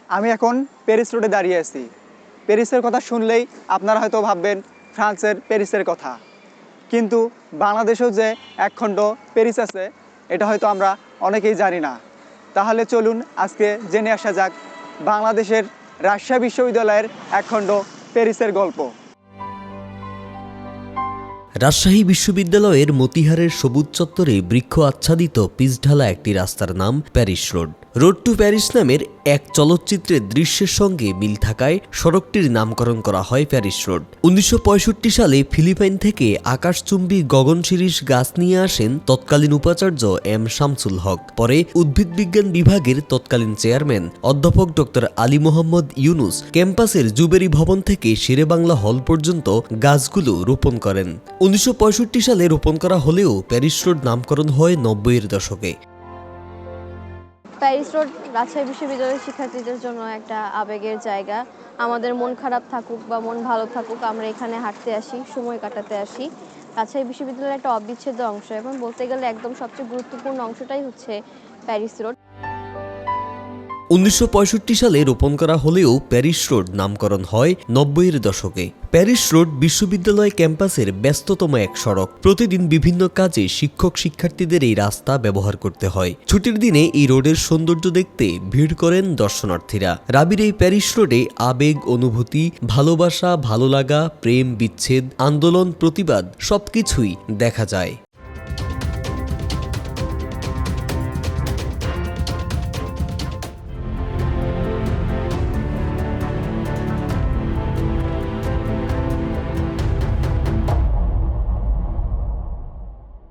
আমি এখন প্যারিস রোডে দাঁড়িয়ে আছি। প্যারিসের কথা শুনলেই আপনারা হয়তো ভাববেন ফ্রান্সের প্যারিসের কথা, কিন্তু বাংলাদেশেও যে একখণ্ড প্যারিস আছে এটা হয়তো আমরা অনেকেই জানি না। তাহলে চলুন আজকে জেনে আসা যাক বাংলাদেশের রাজশাহী বিশ্ববিদ্যালয়ের একখণ্ড প্যারিসের গল্প। রাজশাহী বিশ্ববিদ্যালয়ের মতিহারের সবুজ চত্বরে বৃক্ষ আচ্ছাদিত পিচঢালা একটি রাস্তার নাম Paris road. Road to Paris নামের এক চলচ্চিত্রের দৃশ্যের সঙ্গে মিল থাকায় সড়কটির নামকরণ করা হয় প্যারিস রোড। 1965 সালে ফিলিপাইন থেকে আকাশচুম্বী গগনশিরীষ গাছ নিয়ে আসেন তৎকালীন উপাচার্য এম শামসুল হক। পরে উদ্ভিদ বিজ্ঞান বিভাগের তৎকালীন চেয়ারম্যান অধ্যাপক ডক্টর আলী মোহাম্মদ ইউনুস ক্যাম্পাসের জুবেরি ভবন থেকে শেরেবাংলা হল পর্যন্ত গাছগুলো রোপণ করেন। 1965 সালে রোপণ করা হলেও প্যারিস রোড নামকরণ হয় 90-এর দশকে। প্যারিস রোড রাজশাহী বিশ্ববিদ্যালয়ের শিক্ষার্থীদের জন্য একটা আবেগের জায়গা। আমাদের মন খারাপ থাকুক বা মন ভালো থাকুক, আমরা এখানে হাঁটতে আসি, সময় কাটাতে আসি। রাজশাহী বিশ্ববিদ্যালয়ের একটা অবিচ্ছেদ্য অংশ এবং বলতে গেলে একদম সবচেয়ে গুরুত্বপূর্ণ অংশটাই হচ্ছে প্যারিস রোড। 1965 সালে রোপণ করা হলেও প্যারিস রোড নামকরণ হয় 90-এর দশকে। প্যারিস রোড বিশ্ববিদ্যালয় ক্যাম্পাসের ব্যস্ততম এক সড়ক। প্রতিদিন বিভিন্ন কাজে শিক্ষক শিক্ষার্থীদের এই রাস্তা ব্যবহার করতে হয়। ছুটির দিনে এই রোডের সৌন্দর্য দেখতে ভিড় করেন দর্শনার্থীরা। রাবির এই প্যারিস রোডে আবেগ, অনুভূতি, ভালোবাসা, ভালো লাগা, প্রেম, বিচ্ছেদ, আন্দোলন, প্রতিবাদ সবকিছুই দেখা যায়।